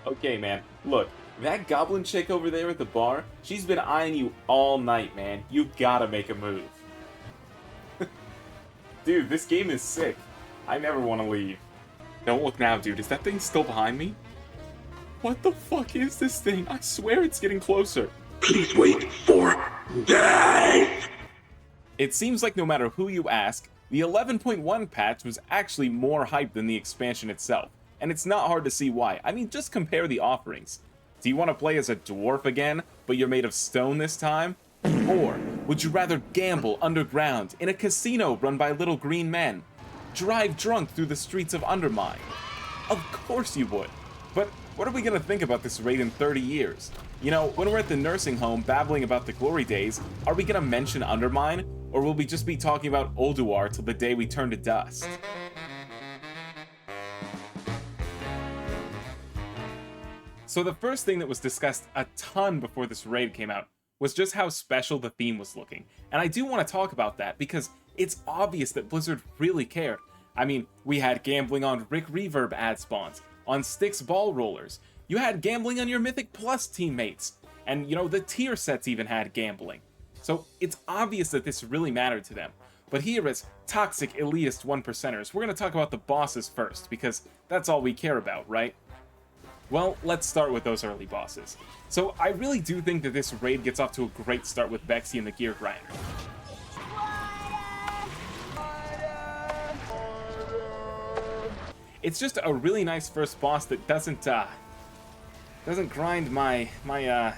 Okay, man. Look, that goblin chick over there at the bar, she's been eyeing you all night, man. You gotta make a move. Dude, this game is sick. I never want to leave. Don't look now, dude. Is that thing still behind me? What the fuck is this thing? I swear it's getting closer. Please wait for death! It seems like no matter who you ask, the 11.1 patch was actually more hype than the expansion itself. And it's not hard to see why. I mean, just compare the offerings. Do you want to play as a dwarf again, but you're made of stone this time? Or would you rather gamble underground in a casino run by little green men? Drive drunk through the streets of Undermine? Of course you would. But what are we going to think about this raid in 30 years? You know, when we're at the nursing home babbling about the glory days, are we going to mention Undermine? Or will we just be talking about Ulduar till the day we turn to dust? So the first thing that was discussed a ton before this raid came out was just how special the theme was looking. And I do want to talk about that because it's obvious that Blizzard really cared. I mean, we had gambling on Rik Reverb ad spawns, on Stix ball rollers, you had gambling on your Mythic Plus teammates, and you know, the tier sets even had gambling. So it's obvious that this really mattered to them. But here as toxic elitist 1%ers, we're going to talk about the bosses first, because that's all we care about, right? Well, let's start with those early bosses. So I really do think that this raid gets off to a great start with Vexy and the Gear Grinder. It's just a really nice first boss that doesn't grind my I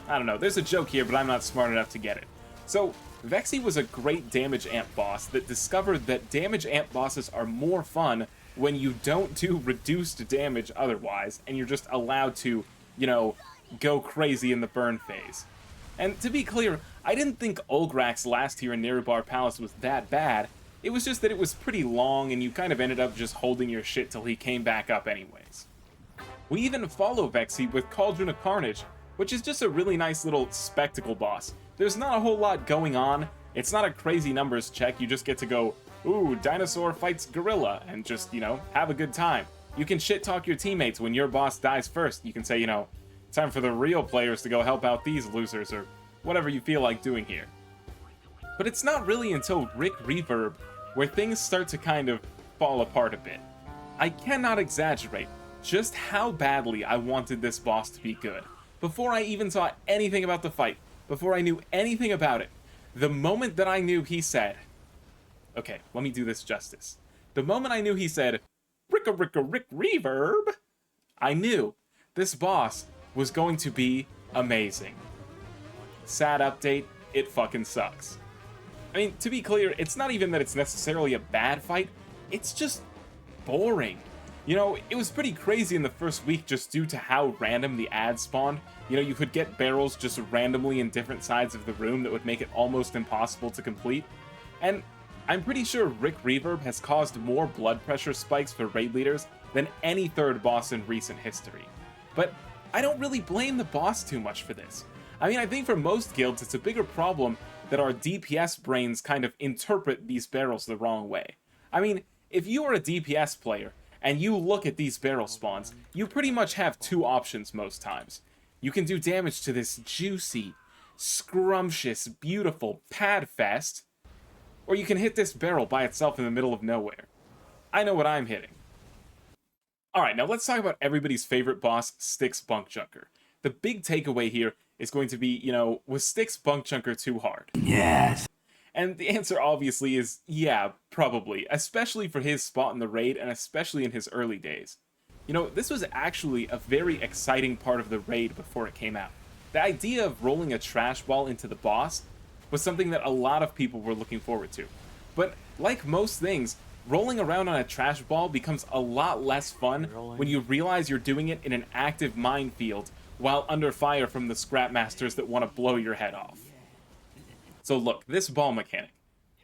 don't know, there's a joke here, but I'm not smart enough to get it. So, Vexy was a great damage amp boss that discovered that damage amp bosses are more fun when you don't do reduced damage otherwise, and you're just allowed to, you know, go crazy in the burn phase. And to be clear, I didn't think Ulgrak's last here in Nerubar Palace was that bad. It was just that it was pretty long, and you kind of ended up just holding your shit till he came back up anyways. We even follow Vexy with Cauldron of Carnage, which is just a really nice little spectacle boss. There's not a whole lot going on, it's not a crazy numbers check, you just get to go, ooh, dinosaur fights gorilla, and just, you know, have a good time. You can shit-talk your teammates when your boss dies first. You can say, you know, time for the real players to go help out these losers, or whatever you feel like doing here. But it's not really until Rik Reverb where things start to kind of fall apart a bit. I cannot exaggerate just how badly I wanted this boss to be good. Before I even saw anything about the fight, before I knew anything about it, the moment that I knew he said, okay, let me do this justice. The moment I knew he said, Rik Reverb, I knew this boss was going to be amazing. Sad update, it fucking sucks. I mean, to be clear, it's not even that it's necessarily a bad fight, it's just boring. You know, it was pretty crazy in the first week just due to how random the ads spawned. You know, you could get barrels just randomly in different sides of the room that would make it almost impossible to complete. And I'm pretty sure Rik Reverb has caused more blood pressure spikes for raid leaders than any third boss in recent history. But I don't really blame the boss too much for this. I mean, I think for most guilds it's a bigger problem that our DPS brains kind of interpret these barrels the wrong way. I mean, if you are a DPS player, and you look at these barrel spawns, you pretty much have two options most times. You can do damage to this juicy, scrumptious, beautiful pad fest, or you can hit this barrel by itself in the middle of nowhere. I know what I'm hitting. Alright, now let's talk about everybody's favorite boss, Stix Bunkjunker. The big takeaway here is going to be, you know, was Stix Bunkjunker too hard? Yes. And the answer obviously is yeah, probably, especially for his spot in the raid and especially in his early days. You know, this was actually a very exciting part of the raid before it came out. The idea of rolling a trash ball into the boss was something that a lot of people were looking forward to. But like most things, rolling around on a trash ball becomes a lot less fun when you realize you're doing it in an active minefield while under fire from the scrap masters that want to blow your head off. So look, this ball mechanic.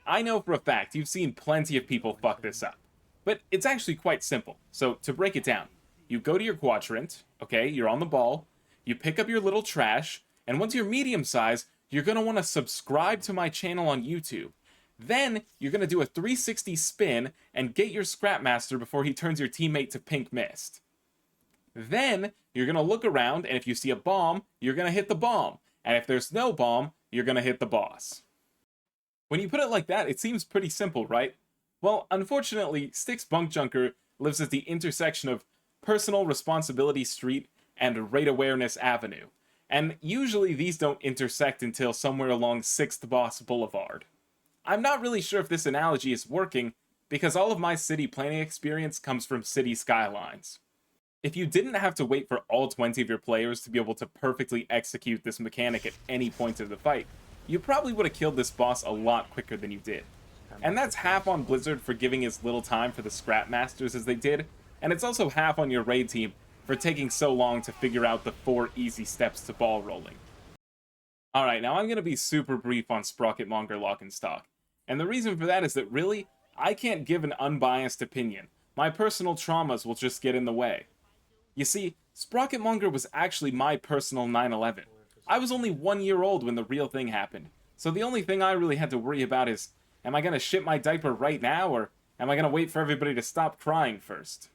I know for a fact you've seen plenty of people fuck this up. But it's actually quite simple. So to break it down, you go to your quadrant, okay, you're on the ball, you pick up your little trash, and once you're medium size, you're going to want to subscribe to my channel on YouTube. Then you're going to do a 360 spin and get your scrap master before he turns your teammate to pink mist. Then you're going to look around, and if you see a bomb, you're going to hit the bomb. And if there's no bomb, you're going to hit the boss. When you put it like that, it seems pretty simple, right? Well, unfortunately, Stix Bunkjunker lives at the intersection of Personal Responsibility Street and Raid Awareness Avenue. And usually these don't intersect until somewhere along 6th Boss Boulevard. I'm not really sure if this analogy is working, because all of my city planning experience comes from city skylines. If you didn't have to wait for all 20 of your players to be able to perfectly execute this mechanic at any point of the fight, you probably would have killed this boss a lot quicker than you did. And that's half on Blizzard for giving as little time for the scrap masters as they did, and it's also half on your raid team for taking so long to figure out the 4 easy steps to ball rolling. Alright, now I'm going to be super brief on Sprocketmonger Lockenstock, and the reason for that is that really, I can't give an unbiased opinion. My personal traumas will just get in the way. You see, Sprocketmonger was actually my personal 9/11. I was only 1 year old when the real thing happened, so the only thing I really had to worry about is, am I going to shit my diaper right now, or am I going to wait for everybody to stop crying first?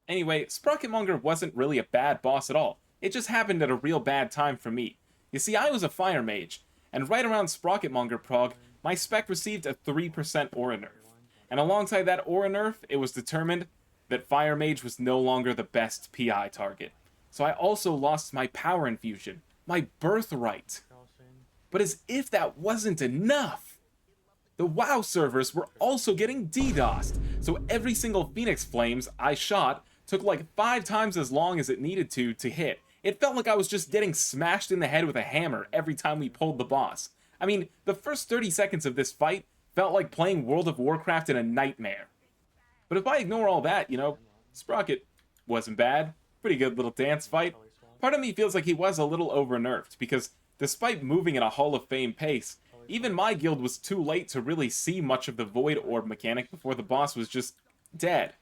Anyway, Sprocketmonger wasn't really a bad boss at all. It just happened at a real bad time for me. You see, I was a fire mage, and right around Sprocketmonger prog, my spec received a 3% aura nerf. And alongside that aura nerf, it was determined that fire mage was no longer the best PI target. So I also lost my power infusion, my birthright. But as if that wasn't enough, the WoW servers were also getting DDoSed, so every single Phoenix Flames I shot took like 5 times as long as it needed to hit. It felt like I was just getting smashed in the head with a hammer every time we pulled the boss. I mean, the first 30 seconds of this fight felt like playing World of Warcraft in a nightmare. But if I ignore all that, you know, Sprocket wasn't bad. Pretty good little dance fight. Part of me feels like he was a little over-nerfed, because despite moving at a Hall of Fame pace, even my guild was too late to really see much of the Void Orb mechanic before the boss was just dead.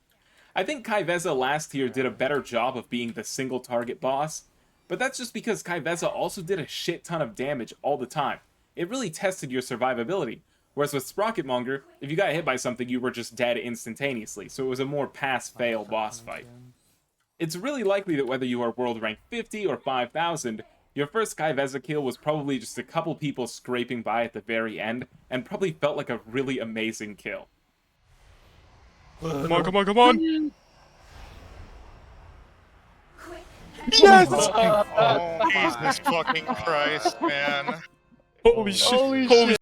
I think Kaiveza last year did a better job of being the single target boss, but that's just because Kaiveza also did a shit ton of damage all the time. It really tested your survivability, whereas with Sprocketmonger, if you got hit by something, you were just dead instantaneously, so it was a more pass-fail boss fight. It's really likely that whether you are world rank 50 or 5000, your first Kaiveza kill was probably just a couple people scraping by at the very end, and probably felt like a really amazing kill. Come on, come on, come on! Yes! Oh, Jesus fucking Christ, man. Holy shit! Holy shit!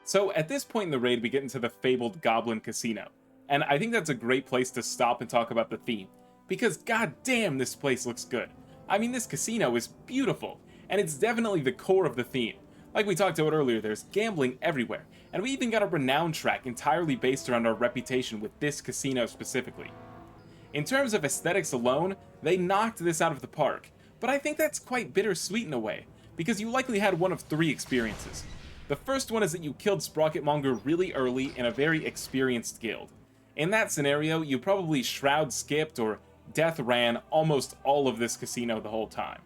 So at this point in the raid, we get into the fabled Goblin Casino, and I think that's a great place to stop and talk about the theme, because goddamn this place looks good. I mean, this casino is beautiful, and it's definitely the core of the theme. Like we talked about earlier, there's gambling everywhere, and we even got a renown track entirely based around our reputation with this casino specifically. In terms of aesthetics alone, they knocked this out of the park, but I think that's quite bittersweet in a way, because you likely had one of 3 experiences. The first one is that you killed Sprocketmonger really early in a very experienced guild. In that scenario, you probably shroud skipped or death ran almost all of this casino the whole time.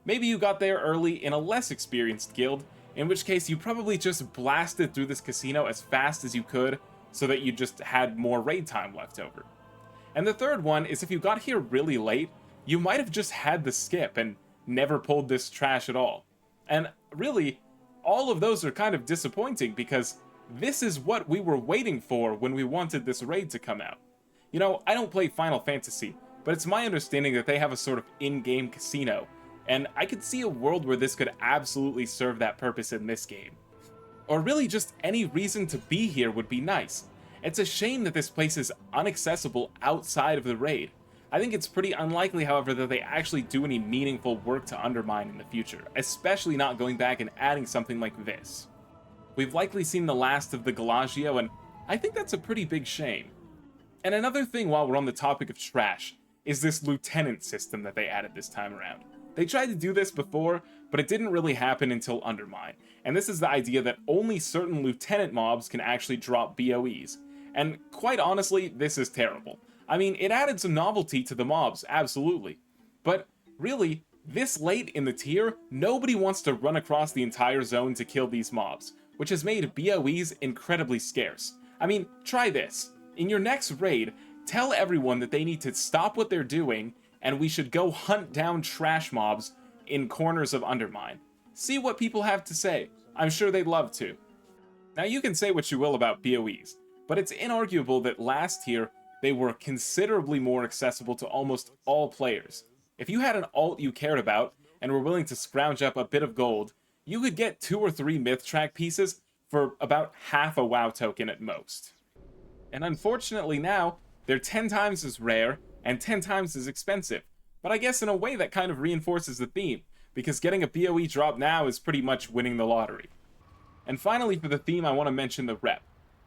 Maybe you got there early in a less experienced guild, in which case you probably just blasted through this casino as fast as you could so that you just had more raid time left over. And the third one is if you got here really late, you might have just had the skip and never pulled this trash at all. And really, all of those are kind of disappointing because this is what we were waiting for when we wanted this raid to come out. You know, I don't play Final Fantasy, but it's my understanding that they have a sort of in-game casino, and I could see a world where this could absolutely serve that purpose in this game. Or really just any reason to be here would be nice. It's a shame that this place is inaccessible outside of the raid. I think it's pretty unlikely, however, that they actually do any meaningful work to Undermine in the future, especially not going back and adding something like this. We've likely seen the last of the Galagio, and I think that's a pretty big shame. And another thing while we're on the topic of trash is this lieutenant system that they added this time around. They tried to do this before, but it didn't really happen until Undermine, and this is the idea that only certain lieutenant mobs can actually drop BOEs, and quite honestly, this is terrible. I mean, it added some novelty to the mobs, absolutely, but really, this late in the tier, nobody wants to run across the entire zone to kill these mobs, which has made BOEs incredibly scarce. I mean, try this. In your next raid, tell everyone that they need to stop what they're doing, and we should go hunt down trash mobs in corners of Undermine. See what people have to say. I'm sure they'd love to. Now you can say what you will about BOEs, but it's inarguable that last tier they were considerably more accessible to almost all players. If you had an alt you cared about and were willing to scrounge up a bit of gold, you could get 2 or 3 myth track pieces for about half a WoW token at most. And unfortunately now, they're 10 times as rare and 10 times as expensive, but I guess in a way that kind of reinforces the theme, because getting a BOE drop now is pretty much winning the lottery. And finally for the theme, I want to mention the rep.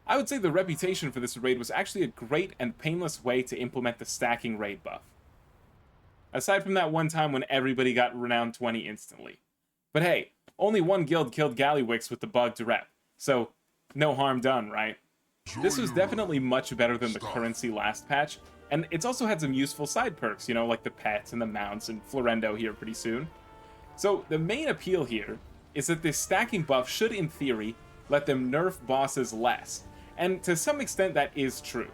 I would say the reputation for this raid was actually a great and painless way to implement the stacking raid buff. Aside from that one time when everybody got Renown 20 instantly. But hey, only one guild killed Gallywix with the bugged rep, so no harm done, right? This was definitely much better than the currency last patch, and it's also had some useful side perks, you know, like the pets and the mounts and Florendo here pretty soon. So the main appeal here is that this stacking buff should, in theory, let them nerf bosses less, and to some extent that is true.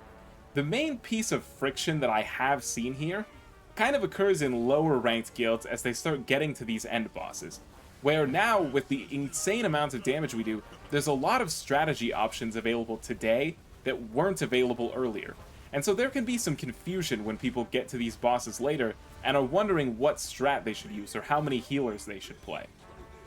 The main piece of friction that I have seen here kind of occurs in lower ranked guilds as they start getting to these end bosses, where now, with the insane amounts of damage we do, there's a lot of strategy options available today that weren't available earlier. And so there can be some confusion when people get to these bosses later and are wondering what strat they should use or how many healers they should play.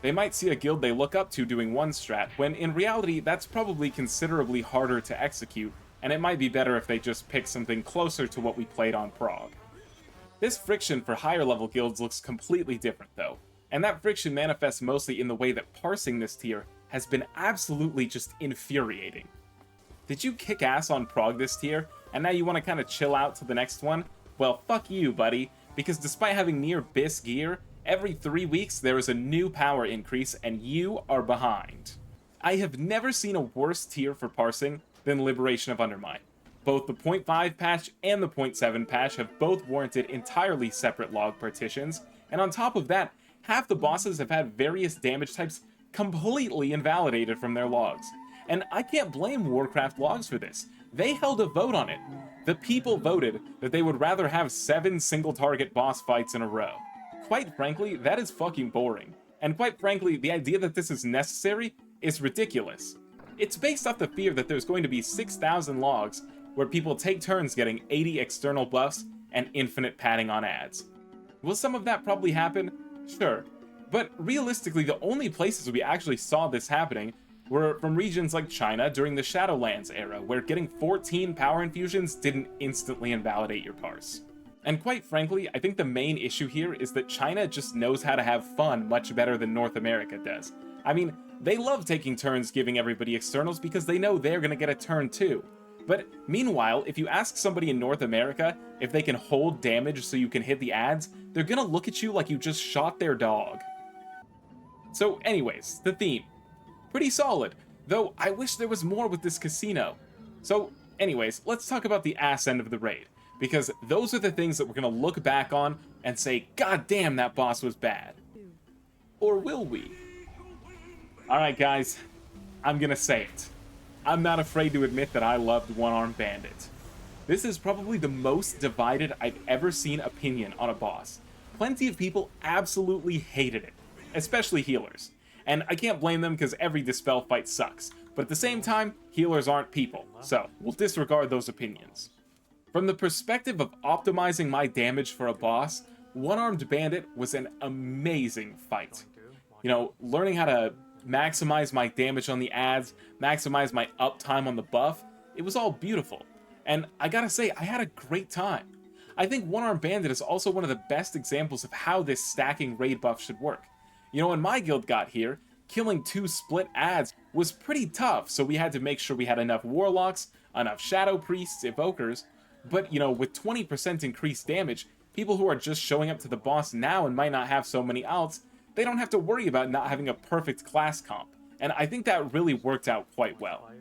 They might see a guild they look up to doing one strat, when in reality that's probably considerably harder to execute, and it might be better if they just pick something closer to what we played on Prog. This friction for higher level guilds looks completely different though, and that friction manifests mostly in the way that parsing this tier has been absolutely just infuriating. Did you kick ass on Prog this tier, and now you want to kind of chill out to the next one? Well, fuck you, buddy, because despite having near BIS gear, every 3 weeks there is a new power increase and you are behind. I have never seen a worse tier for parsing than Liberation of Undermine. Both the 0.5 patch and the 0.7 patch have both warranted entirely separate log partitions, and on top of that, half the bosses have had various damage types completely invalidated from their logs. And I can't blame Warcraft logs for this. They held a vote on it. The people voted that they would rather have 7 single-target boss fights in a row. Quite frankly, that is fucking boring. And quite frankly, the idea that this is necessary is ridiculous. It's based off the fear that there's going to be 6,000 logs where people take turns getting 80 external buffs and infinite padding on ads. Will some of that probably happen? Sure. But realistically, the only places we actually saw this happening were from regions like China during the Shadowlands era, where getting 14 power infusions didn't instantly invalidate your parse. And quite frankly, I think the main issue here is that China just knows how to have fun much better than North America does. I mean, they love taking turns giving everybody externals because they know they're gonna get a turn too. But meanwhile, if you ask somebody in North America if they can hold damage so you can hit the ads, they're gonna look at you like you just shot their dog. So anyways, the theme. Pretty solid, though I wish there was more with this casino. So anyways, let's talk about the ass end of the raid, because those are the things that we're gonna look back on and say, God damn, that boss was bad. Or will we? Alright guys, I'm gonna say it. I'm not afraid to admit that I loved One-Armed Bandit. This is probably the most divided I've ever seen opinion on a boss. Plenty of people absolutely hated it, especially healers. And I can't blame them because every Dispel fight sucks, but at the same time, healers aren't people, so we'll disregard those opinions. From the perspective of optimizing my damage for a boss, One-Armed Bandit was an amazing fight. You know, learning how to maximize my damage on the ads, maximize my uptime on the buff, it was all beautiful. And I gotta say, I had a great time. I think One-Armed Bandit is also one of the best examples of how this stacking raid buff should work. You know, when my guild got here, killing 2 split ads was pretty tough, so we had to make sure we had enough warlocks, enough shadow priests, evokers, but you know, with 20% increased damage, people who are just showing up to the boss now and might not have so many alts, they don't have to worry about not having a perfect class comp, and I think that really worked out quite well.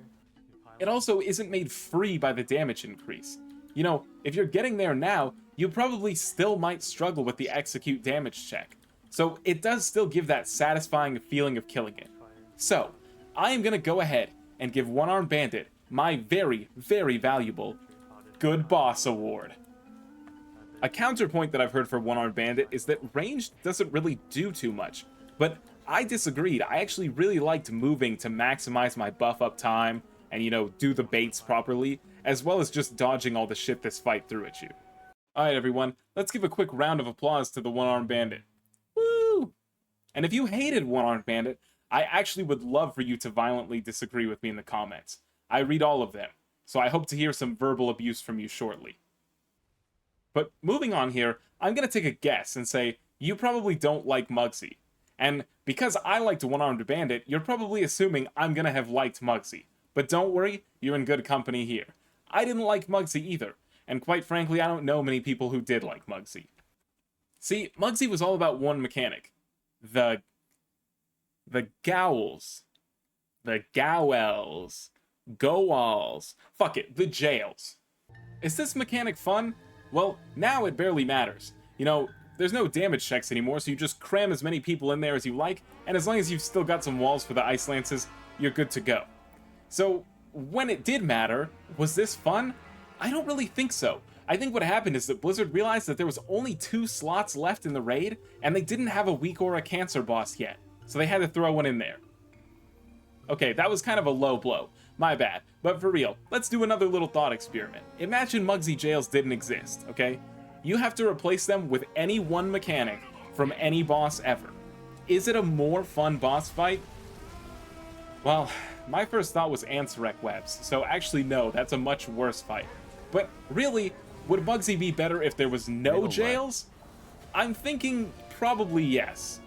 It also isn't made free by the damage increase. You know, if you're getting there now, you probably still might struggle with the execute damage check. So it does still give that satisfying feeling of killing it. So, I am gonna go ahead and give One-Armed Bandit my very, very valuable Good Boss Award. A counterpoint that I've heard for One-Armed Bandit is that range doesn't really do too much, but I disagreed. I actually really liked moving to maximize my buff up time and, you know, do the baits properly, as well as just dodging all the shit this fight threw at you. Alright everyone, let's give a quick round of applause to the One-Armed Bandit. Woo! And if you hated One-Armed Bandit, I actually would love for you to violently disagree with me in the comments. I read all of them, so I hope to hear some verbal abuse from you shortly. But moving on here, I'm going to take a guess and say, you probably don't like Mugsy. And because I liked One-Armed Bandit, you're probably assuming I'm going to have liked Mugsy. But don't worry, you're in good company here. I didn't like Mugsy either, and quite frankly, I don't know many people who did like Mugsy. See, Mugsy was all about one mechanic. The Gowls. The Gowels. Goals. Fuck it, the jails. Is this mechanic fun? Well, now it barely matters. You know, there's no damage checks anymore, so you just cram as many people in there as you like, and as long as you've still got some walls for the ice lances, you're good to go. So, when it did matter, was this fun? I don't really think so. I think what happened is that Blizzard realized that there was only 2 slots left in the raid, and they didn't have a weak or a cancer boss yet, so they had to throw one in there. Okay, that was kind of a low blow. My bad. But for real, let's do another little thought experiment. Imagine Mugsy jails didn't exist, okay? You have to replace them with any one mechanic from any boss ever. Is it a more fun boss fight? Well, my first thought was Ansarek webs, so actually no, that's a much worse fight. But really, would Mugsy be better if there was no jails? I'm thinking probably yes.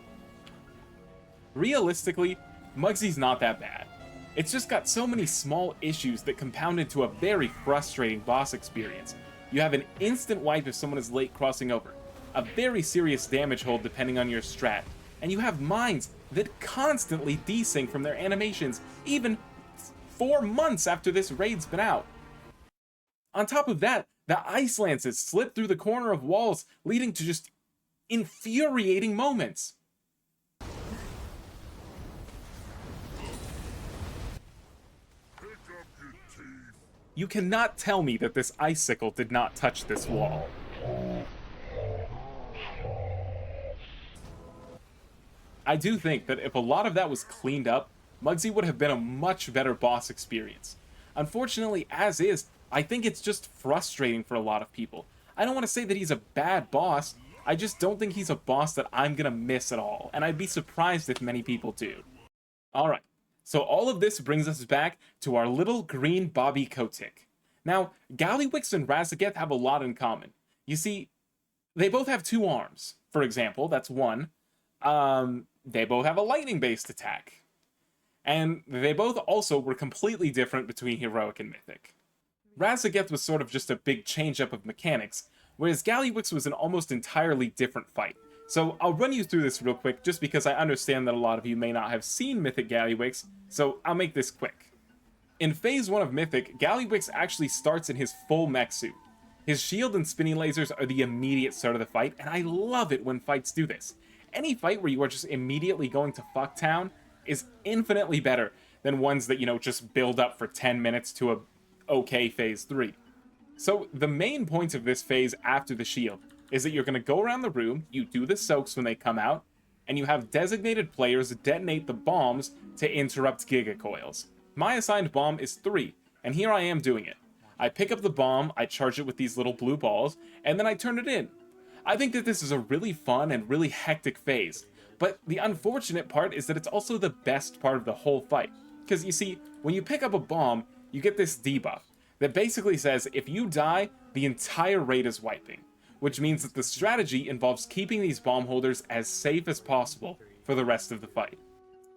Realistically, Mugsy's not that bad. It's just got so many small issues that compounded to a very frustrating boss experience. You have an instant wipe if someone is late crossing over, a very serious damage hold depending on your strat, and you have mines that constantly desync from their animations, even 4 months after this raid's been out. On top of that, the ice lances slip through the corner of walls, leading to just infuriating moments. You cannot tell me that this icicle did not touch this wall. I do think that if a lot of that was cleaned up, Mugsy would have been a much better boss experience. Unfortunately, as is, I think it's just frustrating for a lot of people. I don't want to say that he's a bad boss, I just don't think he's a boss that I'm gonna miss at all, and I'd be surprised if many people do. Alright. So all of this brings us back to our little green Bobby Kotick. Now, Gallywix and Razzun have a lot in common. You see, they both have 2 arms, for example, that's one. They both have a lightning-based attack. And they both also were completely different between Heroic and Mythic. Razzun was sort of just a big change-up of mechanics, whereas Gallywix was an almost entirely different fight. So I'll run you through this real quick, just because I understand that a lot of you may not have seen Mythic Gallywix, so I'll make this quick. In Phase 1 of Mythic, Gallywix actually starts in his full mech suit. His shield and spinny lasers are the immediate start of the fight, and I love it when fights do this. Any fight where you are just immediately going to fuck town is infinitely better than ones that, you know, just build up for 10 minutes to a okay Phase 3. So the main point of this phase after the shield is that you're going to go around the room, you do the soaks when they come out, and you have designated players detonate the bombs to interrupt gigacoils. My assigned bomb is 3, and here I am doing it. I pick up the bomb, I charge it with these little blue balls, and then I turn it in. I think that this is a really fun and really hectic phase, but the unfortunate part is that it's also the best part of the whole fight. Because you see, when you pick up a bomb, you get this debuff that basically says if you die, the entire raid is wiping, which means that the strategy involves keeping these bomb holders as safe as possible for the rest of the fight.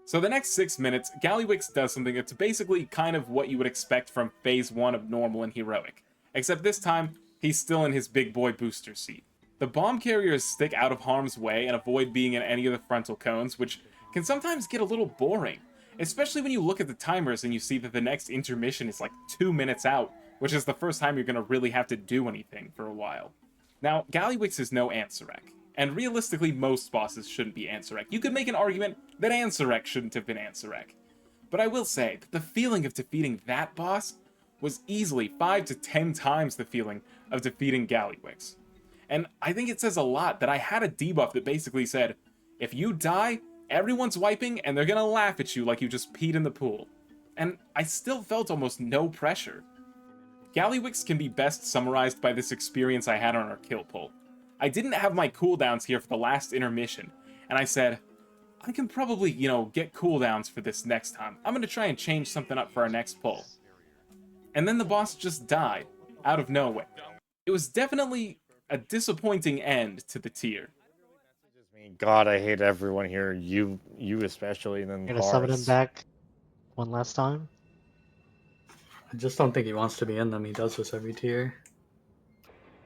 So the next 6 minutes, Gallywix does something that's basically kind of what you would expect from Phase 1 of Normal and Heroic, except this time, he's still in his big boy booster seat. The bomb carriers stick out of harm's way and avoid being in any of the frontal cones, which can sometimes get a little boring, especially when you look at the timers and you see that the next intermission is like 2 minutes out, which is the first time you're going to really have to do anything for a while. Now, Gallywix is no Ansarek, and realistically most bosses shouldn't be Ansarek. You could make an argument that Ansarek shouldn't have been Ansarek. But I will say that the feeling of defeating that boss was easily 5 to 10 times the feeling of defeating Gallywix. And I think it says a lot that I had a debuff that basically said, if you die, everyone's wiping and they're gonna laugh at you like you just peed in the pool. And I still felt almost no pressure. Gallywix can be best summarized by this experience I had on our kill pull. I didn't have my cooldowns here for the last intermission, and I said, I can probably, get cooldowns for this next time. I'm gonna try and change something up for our next pull. And then the boss just died, out of nowhere. It was definitely a disappointing end to the tier. God, I hate everyone here. You especially, and then Gonna summon him back one last time. I just don't think he wants to be in them. He does this every tier.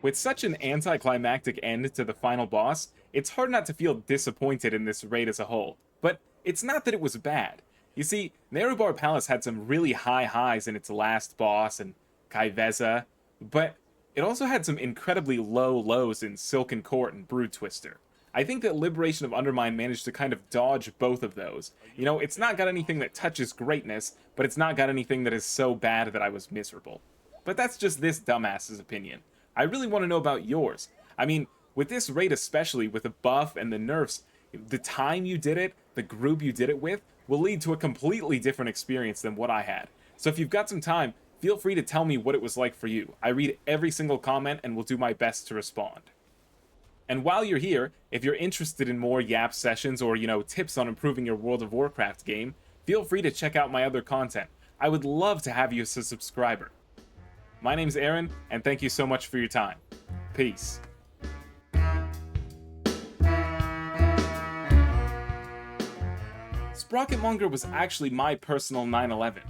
With such an anticlimactic end to the final boss, it's hard not to feel disappointed in this raid as a whole. But it's not that it was bad. You see, Nerubar Palace had some really high highs in its last boss and Kaiveza, but it also had some incredibly low lows in Silken Court and Brood Twister. I think that Liberation of Undermine managed to kind of dodge both of those. It's not got anything that touches greatness, but it's not got anything that is so bad that I was miserable. But that's just this dumbass's opinion. I really want to know about yours. I mean, with this raid especially, with the buff and the nerfs, the time you did it, the group you did it with, will lead to a completely different experience than what I had. So if you've got some time, feel free to tell me what it was like for you. I read every single comment and will do my best to respond. And while you're here, if you're interested in more Yap sessions or, tips on improving your World of Warcraft game, feel free to check out my other content. I would love to have you as a subscriber. My name's Aaron, and thank you so much for your time. Peace. Sprocketmonger was actually my personal 9/11.